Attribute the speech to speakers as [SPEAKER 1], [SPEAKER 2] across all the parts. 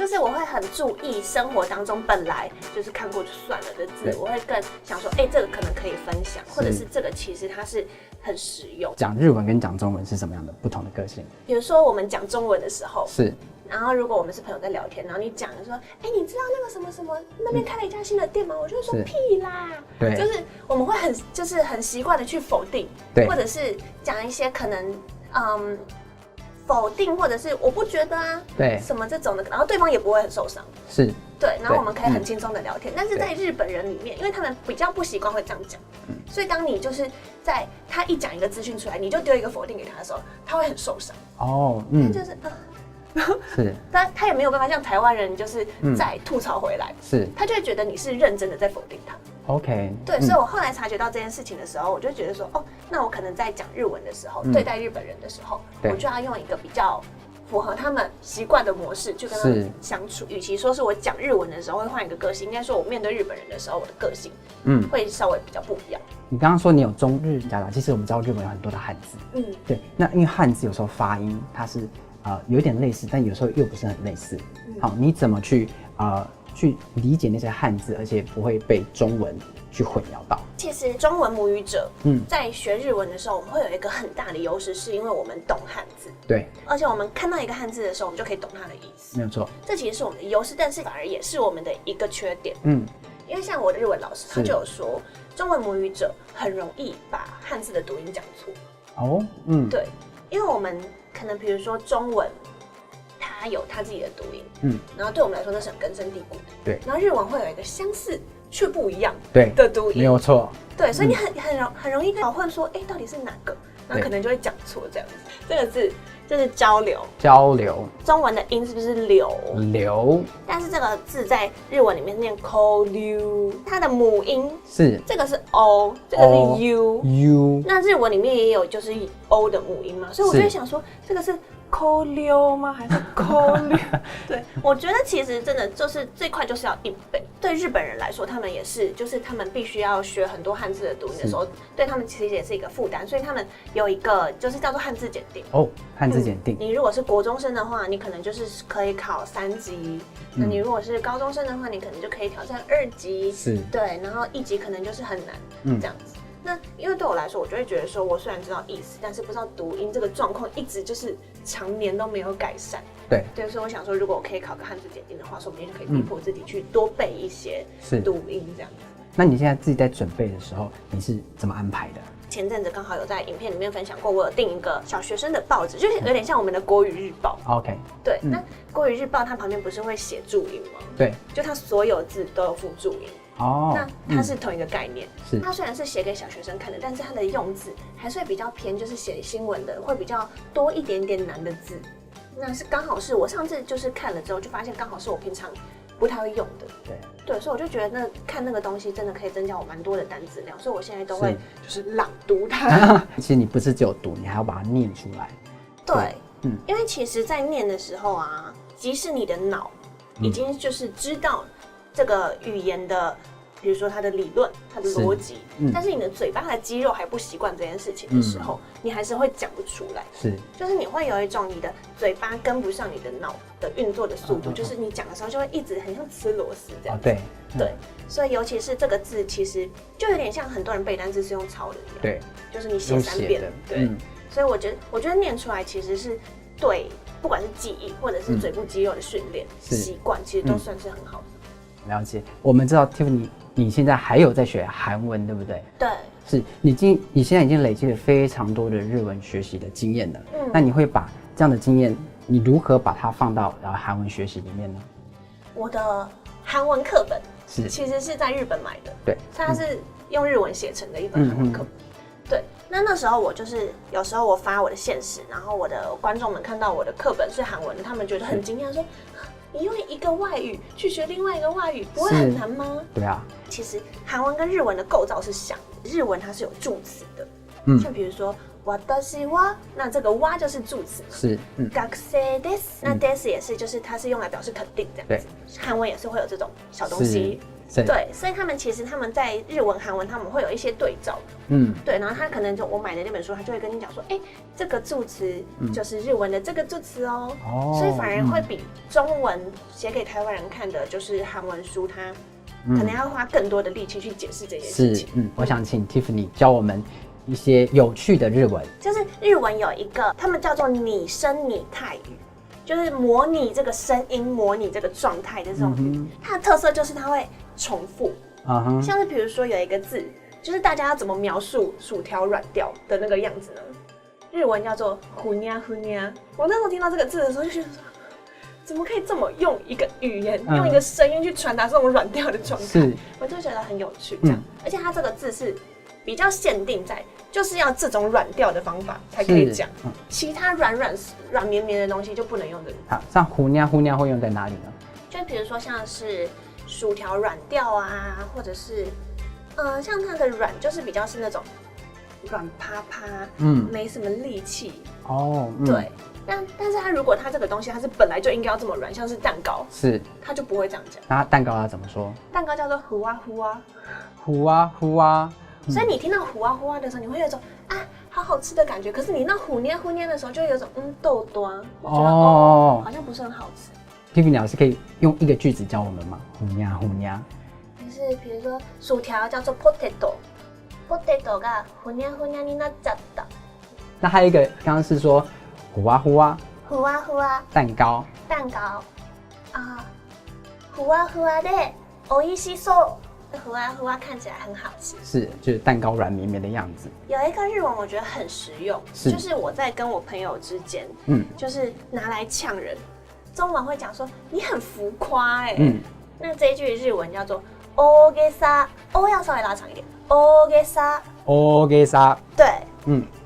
[SPEAKER 1] 就是我会很注意生活当中本来就是看过就算了的字，我会更想说，这个可能可以分享，或者是这个其实它是很实用。
[SPEAKER 2] 讲日文跟讲中文是什么样的不同的个性？
[SPEAKER 1] 比如说我们讲中文的时候，
[SPEAKER 2] 是。
[SPEAKER 1] 然后如果我们是朋友在聊天，然后你讲说，你知道那个什么什么那边开了一家新的店吗？我就会说屁啦，
[SPEAKER 2] 对，
[SPEAKER 1] 就是我们会很习惯的去否定，
[SPEAKER 2] 对，
[SPEAKER 1] 或者是讲一些可能否定，或者是我不觉得啊，
[SPEAKER 2] 对，
[SPEAKER 1] 什么这种的，然后对方也不会很受伤，
[SPEAKER 2] 是，
[SPEAKER 1] 对，然后我们可以很轻松的聊天。但是在日本人里面，因为他们比较不习惯会这样讲，所以当你就是在他一讲一个资讯出来，你就丢一个否定给他的时候，他会很受伤。
[SPEAKER 2] 哦，
[SPEAKER 1] 就是
[SPEAKER 2] 是，
[SPEAKER 1] 他也没有办法像台湾人，就是再吐槽回来，
[SPEAKER 2] 是，
[SPEAKER 1] 他就会觉得你是认真的在否定他。
[SPEAKER 2] OK，
[SPEAKER 1] 对，所以我后来察觉到这件事情的时候，我就觉得说，那我可能在讲日文的时候，对待日本人的时候，我就要用一个比较符合他们习惯的模式去跟他们相处。与其说是我讲日文的时候会换一个个性，应该说我面对日本人的时候，我的个性会稍微比较不一样。
[SPEAKER 2] 你刚刚说你有中日夹杂，其实我们知道日本有很多的汉字，对，那因为汉字有时候发音它是有点类似，但有时候又不是很类似。好，你怎么去理解那些汉字，而且不会被中文去混淆到？
[SPEAKER 1] 其实中文母语者，在学日文的时候，我们会有一个很大的优势，是因为我们懂汉字。
[SPEAKER 2] 对，
[SPEAKER 1] 而且我们看到一个汉字的时候，我们就可以懂它的意思。
[SPEAKER 2] 没有错，
[SPEAKER 1] 这其实是我们的优势，但是反而也是我们的一个缺点。因为像我的日文老师，他就有说，中文母语者很容易把汉字的读音讲错。
[SPEAKER 2] 哦，对，
[SPEAKER 1] 因为我们可能比如说中文，它有它自己的读音，然后对我们来说那是很根深蒂固的，
[SPEAKER 2] 对。
[SPEAKER 1] 然后日文会有一个相似却不一样
[SPEAKER 2] 的
[SPEAKER 1] 读音，
[SPEAKER 2] 没有错，
[SPEAKER 1] 对，所以你很容易搞混说，到底是哪个，然后可能就会讲错这样子。这个字就是交流，中文的音是不是流？但是这个字在日文里面念 kolyu， 它的母音是这个是 o， 这个是 u。那日文里面也有就是 o 的母音嘛，所以我就会想说，这个是 kolyu 吗？还是 kolyu？ 对，我觉得其实真的就是这块就是要硬背。对日本人来说，他们也是，就是他们必须要学很多汉字的读音的时候，对他们其实也是一个负担，所以他们有一个就是叫做汉字检定。
[SPEAKER 2] 汉字检定。
[SPEAKER 1] 你如果是国中生的话，你可能就是可以考3级；那你如果是高中生的话，你可能就可以挑战2级。
[SPEAKER 2] 是。对，
[SPEAKER 1] 然后1级可能就是很难，这样子。那因为对我来说，我就会觉得说，我虽然知道意思，但是不知道读音这个状况一直就是常年都没有改善。对，所以我想说，如果我可以考个汉字检定的话，说不定就可以逼迫自己去多背一些读音这样子。
[SPEAKER 2] 那你现在自己在准备的时候，你是怎么安排的？
[SPEAKER 1] 前阵子刚好有在影片里面分享过，我有订一个小学生的报纸，就是有点像我们的国语日报。
[SPEAKER 2] OK。
[SPEAKER 1] 对，那国语日报它旁边不是会写注音吗？
[SPEAKER 2] 对，
[SPEAKER 1] 就它所有字都有附注音。那它是同一个概念。它虽然是写给小学生看的，但是它的用字还是会比较偏，就是写新闻的会比较多一点点难的字。那是刚好是我上次就是看了之后就发现，刚好是我平常不太会用的。对，所以我就觉得看那个东西真的可以增加我蛮多的单词量，所以我现在都会就是朗读它。
[SPEAKER 2] 其实你不是只有读，你还要把它念出来。
[SPEAKER 1] 对，因为其实在念的时候啊，即使你的脑已经就是知道这个语言的，比如说它的理论、它的逻辑，但是你的嘴巴的肌肉还不习惯这件事情的时候，你还是会讲不出来。就是你会有一种你的嘴巴跟不上你的脑的运作的速度，就是你讲的时候就会一直很像吃螺丝这样。对，所以尤其是这个字，其实就有点像很多人背单词是用抄的一样。对，就是你写3遍。对，所以我觉得念出来其实是对，不管是记忆或者是嘴部肌肉的训练习惯，其实都算是很好的。
[SPEAKER 2] 了解，我们知道 Tiffany， 你现在还有在学韩文，对不对？
[SPEAKER 1] 对，
[SPEAKER 2] 是你现在已经累积了非常多的日文学习的经验了。那你会把这样的经验，你如何把它放到韩文学习里面呢？我
[SPEAKER 1] 的韩文课本其实是在日本买的，对，它是用日文写成的一本韩文课本。对，那时候我就是有时候我发我的现实，然后我的观众们看到我的课本是韩文的，他们觉得很惊讶，说你用一个外语去学另外一个外语，不会很难吗？对啊，其实韩文跟日文的构造是像的，日文它是有助词的，像比如说私は，那这个wa就是助词嘛，是学生です，那です也是，就是它是用来表示肯定这样子。韩文也是会有这种小东西对，所以他们其实他们在日文、韩文他们会有一些对照，对，然后他可能就我买的那本书，他就会跟你讲说，这个助词就是日文的这个助词哦，所以反而会比中文写给台湾人看的，就是韩文书，他可能要花更多的力气去解释这件事情。
[SPEAKER 2] 我想请 Tiffany 教我们一些有趣的日文，
[SPEAKER 1] 就是日文有一个，他们叫做拟声拟态语。就是模拟这个声音，模拟这个状态的这种语，它的特色就是它会重复，像是比如说有一个字，就是大家要怎么描述薯条软掉的那个样子呢？日文叫做糊nha糊nha。我那时候听到这个字的时候，就觉得说，怎么可以这么用一个语言，用一个声音去传达这种软掉的状态？我就觉得很有趣，这样。而且它这个字是比较限定在。就是要这种软调的方法才可以讲，其他软绵绵的东西就不能用这个。
[SPEAKER 2] 好，像糊nha糊nha会用在哪里呢？
[SPEAKER 1] 就比如说像是薯条软调啊，或者是像它的软就是比较是那种软趴趴，没什么力气对。但是它如果它这个东西它是本来就应该要这么软，像是蛋糕，它就不会这样讲。
[SPEAKER 2] 那蛋糕要怎么说？
[SPEAKER 1] 蛋糕叫做糊啊糊啊，
[SPEAKER 2] 糊啊糊啊。
[SPEAKER 1] 所以你听到糊啊糊啊的时候，你会有一种好好吃的感觉。可是你那糊捏糊捏的时候，就会有一种豆端，我觉得好像不是很好吃。
[SPEAKER 2] Tiffany 老师可以用一个句子教我们吗？糊捏糊捏。
[SPEAKER 1] 就是比如说薯条叫做 potato が糊捏糊捏になっちゃった。
[SPEAKER 2] 那还有一个刚刚是说糊啊糊啊。
[SPEAKER 1] 糊啊糊啊。
[SPEAKER 2] 蛋糕
[SPEAKER 1] 糊啊糊啊で美味しそう。糊啊糊啊看起来很好吃，
[SPEAKER 2] 就是蛋糕软绵绵的样子。
[SPEAKER 1] 有一个日文我觉得很实用，就是我在跟我朋友之间，就是拿来呛人。中文会讲说你很浮夸那这一句日文叫做大げさ，O要稍微拉长一点，大げさ。
[SPEAKER 2] 大げさ。
[SPEAKER 1] 对，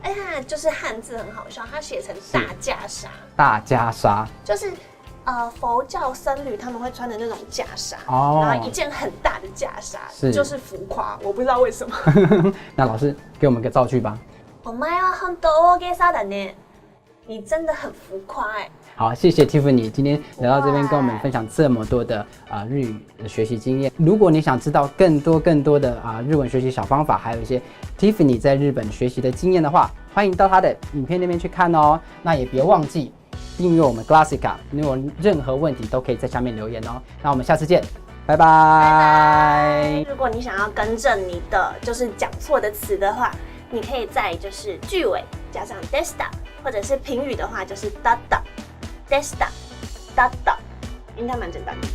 [SPEAKER 1] 它就是汉字很好笑，它写成大袈裟。
[SPEAKER 2] 大袈裟。
[SPEAKER 1] 就是。佛教僧侣他们会穿的那种袈裟，然后一件很大的袈裟，就是浮夸，我不知道为什么。
[SPEAKER 2] 那老师给我们个造句吧。
[SPEAKER 1] お前は本当大げさだね。你真的很浮夸
[SPEAKER 2] 好，谢谢 Tiffany 今天来到这边跟我们分享这么多的日语的学习经验。如果你想知道更多的日文学习小方法，还有一些 Tiffany 在日本学习的经验的话，欢迎到她的影片那边去看哦。那也别忘记订阅我们 Classica， 如果任何问题都可以在下面留言哦。那我们下次见，拜拜。
[SPEAKER 1] 如果你想要更正你的就是讲错的词的话，你可以在就是句尾加上 desta， 或者是评语的话就是 dada desta dada， 应该蛮简单的。